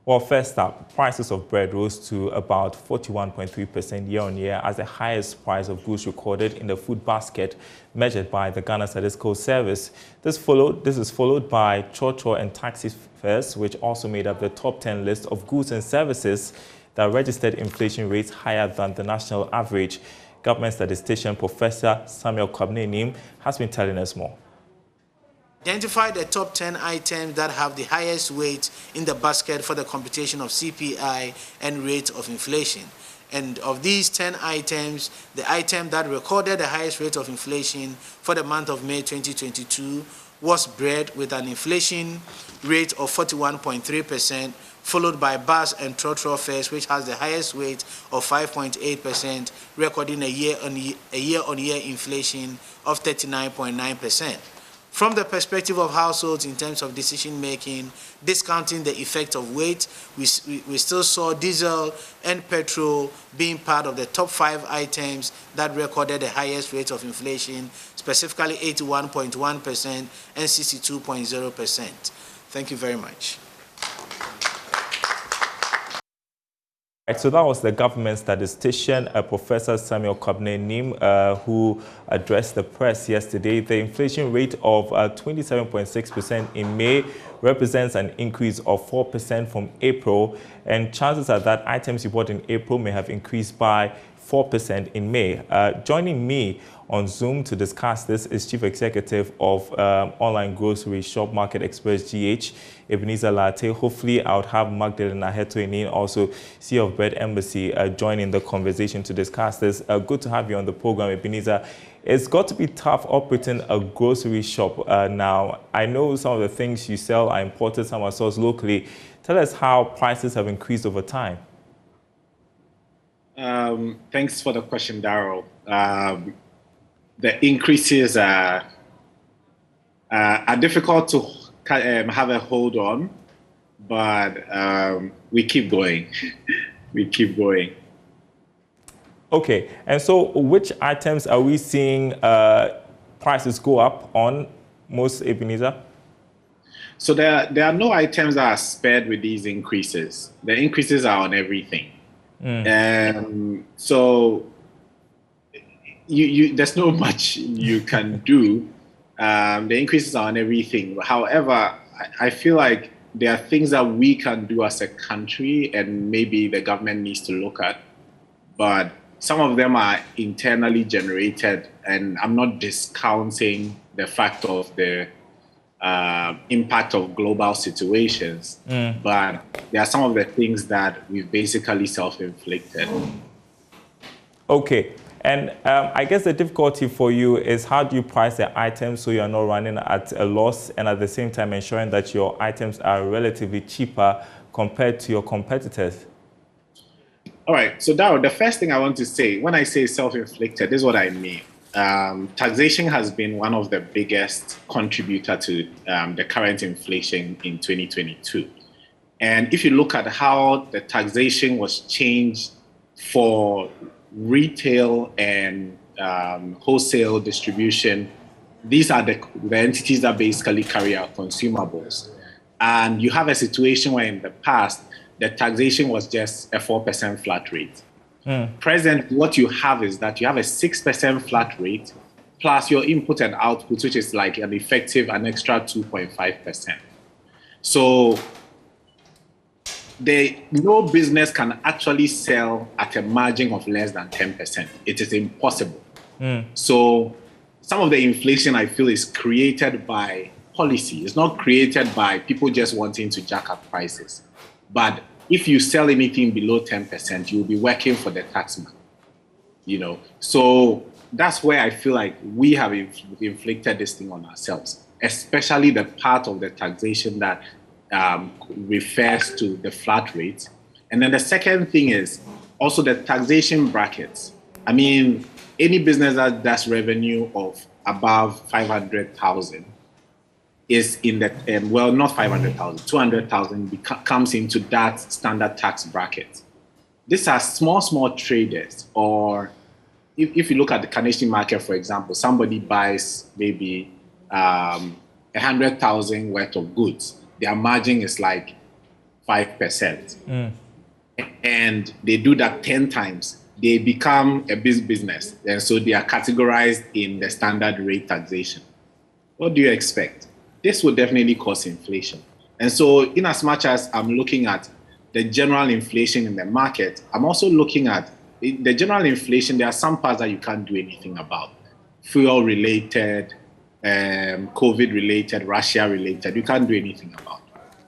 Well, first up, prices of bread rose to about 41.3% year-on-year as the highest price of goods recorded in the food basket measured by the Ghana Statistical Service. This is followed by cho-cho and taxi fares, which also made up the top 10 list of goods and services that registered inflation rates higher than the national average. Government statistician Professor Samuel Kwabena has been telling us more. Identify the top 10 items that have the highest weight in the basket for the computation of CPI and rate of inflation. And of these 10 items, the item that recorded the highest rate of inflation for the month of May 2022 was bread with an inflation rate of 41.3%, followed by bus and trotro fares, which has the highest weight of 5.8%, recording a year-on-year inflation of 39.9%. From the perspective of households in terms of decision-making, discounting the effect of weight, we still saw diesel and petrol being part of the top 5 items that recorded the highest rate of inflation, specifically 81.1% and 62.0%. Thank you very much. So that was the government statistician, Professor Samuel Kwabena, who addressed the press yesterday. The inflation rate of 27.6% in May represents an increase of 4% from April, and chances are that items you bought in April may have increased by 4% in May. Joining me on Zoom to discuss this is Chief Executive of online grocery shop Market Express GH, Ebenezer Latte. Hopefully, I would have Magdalena Hetoinin, also CEO of Bread Embassy, joining the conversation to discuss this. Good to have you on the program, Ebenezer. It's got to be tough operating a grocery shop now. I know some of the things you sell are imported, some are sourced locally. Tell us how prices have increased over time. Thanks for the question, Darryl. The increases are difficult to have a hold on, but we keep going. We keep going. Okay, and so which items are we seeing prices go up on most, Ebenezer? So there are no items that are spared with these increases. The increases are on everything. So there's no much you can do. The increases are on everything. However, I feel like there are things that we can do as a country and maybe the government needs to look at. But some of them are internally generated, and I'm not discounting the fact of the impact of global situations, but there are some of the things that we've basically self-inflicted. Okay, and I guess the difficulty for you is how do you price the items so you're not running at a loss and at the same time ensuring that your items are relatively cheaper compared to your competitors? All right, so Darryl, the first thing I want to say, when I say self-inflicted, this is what I mean. Taxation has been one of the biggest contributor to the current inflation in 2022. And if you look at how the taxation was changed for retail and wholesale distribution, these are the entities that basically carry out consumables. And you have a situation where in the past, the taxation was just a 4% flat rate. Present, what you have is that you have a 6% flat rate plus your input and output, which is like an extra 2.5%. So no business can actually sell at a margin of less than 10%. It is impossible. So some of the inflation I feel is created by policy. It's not created by people just wanting to jack up prices. But if you sell anything below 10%, you'll be working for the taxman, you know. So that's where I feel like we have inflicted this thing on ourselves, especially the part of the taxation that refers to the flat rate. And then the second thing is also the taxation brackets. I mean, any business that does revenue of above 500,000 is in the, well, not 500,000, 200,000 comes into that standard tax bracket. These are small traders, or if you look at the Canadian market, for example, somebody buys maybe 100,000 worth of goods. Their margin is like 5%. And they do that 10 times, they become a business. And so they are categorized in the standard rate taxation. What do you expect? This will definitely cause inflation. And so in as much as I'm looking at the general inflation in the market, I'm also looking at the general inflation. There are some parts that you can't do anything about. Fuel-related, COVID-related, Russia-related, you can't do anything about.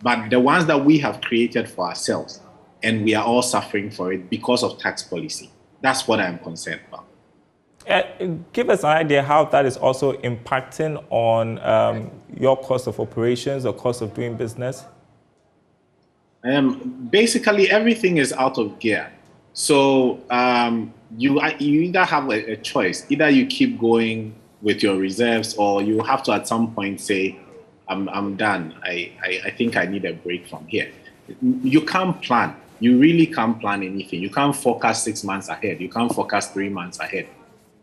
But the ones that we have created for ourselves, and we are all suffering for it because of tax policy, that's what I'm concerned about. Give us an idea how that is also impacting on your cost of operations or cost of doing business. Basically, everything is out of gear. So you either have a choice. Either you keep going with your reserves, or you have to at some point say, I'm done. I think I need a break from here. You can't plan. You really can't plan anything. You can't forecast 6 months ahead. You can't forecast 3 months ahead.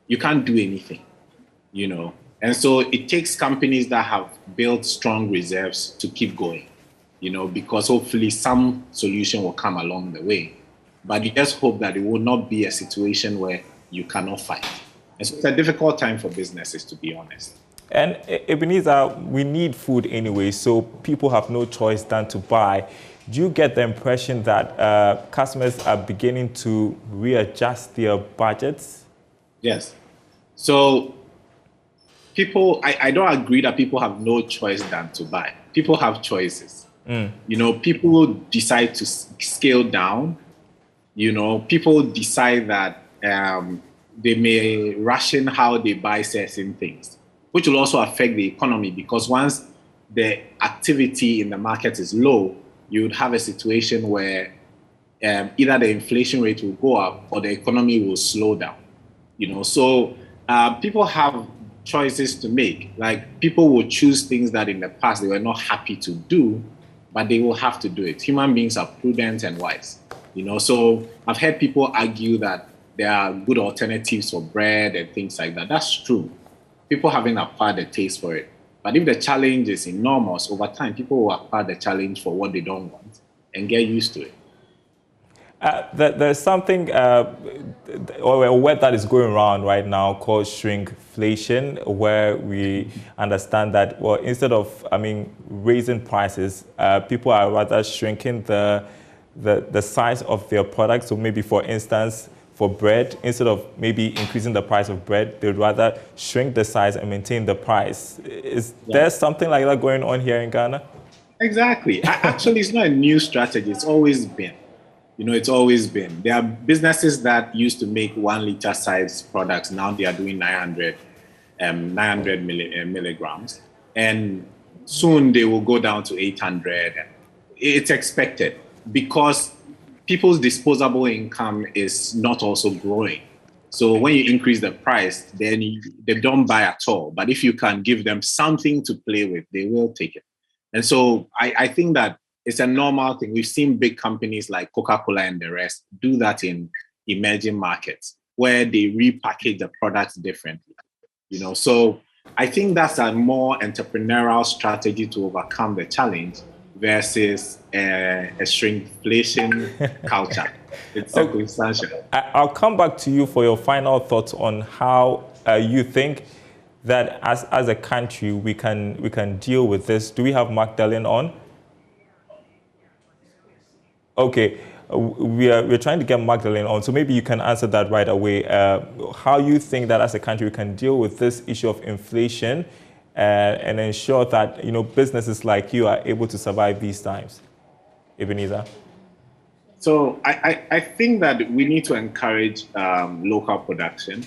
You can't do anything, you know. And so it takes companies that have built strong reserves to keep going, you know, because hopefully some solution will come along the way. But you just hope that it will not be a situation where you cannot fight. And so it's a difficult time for businesses, to be honest. And Ebenezer, we need food anyway, so people have no choice than to buy. Do you get the impression that customers are beginning to readjust their budgets? Yes. So people, I don't agree that people have no choice than to buy. People have choices. You know, people decide to scale down. You know, people decide that they may ration how they buy certain things, which will also affect the economy, because once the activity in the market is low, you would have a situation where either the inflation rate will go up or the economy will slow down. You know, so people have choices to make. Like, people will choose things that in the past they were not happy to do, but they will have to do it. Human beings are prudent and wise. You know, so I've heard people argue that there are good alternatives for bread and things like that. That's true. People haven't acquired the taste for it. But if the challenge is enormous, over time, people will acquire the challenge for what they don't want and get used to it. There's something, or a word that is going around right now called shrinkflation, where we understand that, well, instead of, raising prices, people are rather shrinking the size of their products. So maybe, for instance, for bread, instead of maybe increasing the price of bread, they'd rather shrink the size and maintain the price. Is there something like that going on here in Ghana? Exactly. Actually, it's not a new strategy. It's always been. You know, it's always been. There are businesses that used to make 1 liter size products. Now they are doing 900 milligrams. And soon they will go down to 800. It's expected because people's disposable income is not also growing. So when you increase the price, then they don't buy at all. But if you can give them something to play with, they will take it. And so I think that it's a normal thing. We've seen big companies like Coca-Cola and the rest do that in emerging markets, where they repackage the products differently. You know, so I think that's a more entrepreneurial strategy to overcome the challenge versus a shrinkflation culture. It's circumstantial. I'll come back to you for your final thoughts on how you think that as a country we can deal with this. Do we have Magdalene on? Okay, we're trying to get Magdalene on, so maybe you can answer that right away. How you think that as a country we can deal with this issue of inflation and ensure that, you know, businesses like you are able to survive these times, Ebenezer? So I think that we need to encourage local production.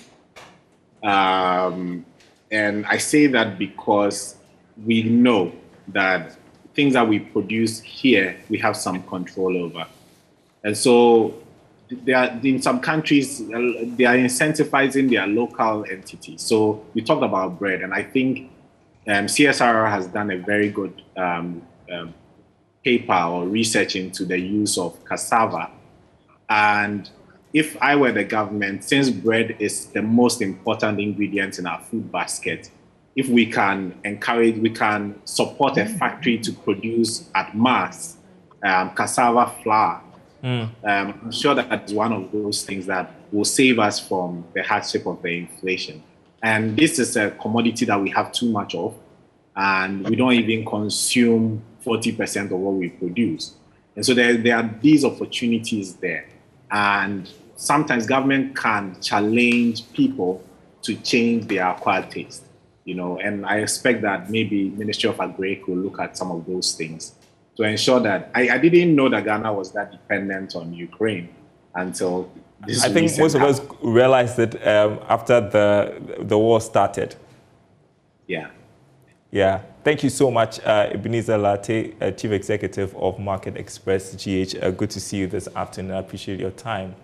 And I say that because we know that things that we produce here, we have some control over. And so in some countries, they are incentivizing their local entities. So we talked about bread, and I think CSR has done a very good paper or research into the use of cassava. And if I were the government, since bread is the most important ingredient in our food basket, if we can encourage, we can support a factory to produce at mass cassava flour. I'm sure that is one of those things that will save us from the hardship of the inflation. And this is a commodity that we have too much of, and we don't even consume 40% of what we produce. And so there are these opportunities there. And sometimes government can challenge people to change their acquired taste, and I expect that maybe Ministry of Agri will look at some of those things to ensure that I didn't know that Ghana was that dependent on Ukraine until this. I think most of us realized it after the war started. Yeah. Yeah. Thank you so much, Ebenezer Lartey, Chief Executive of Market Express GH. Good to see you this afternoon. I appreciate your time.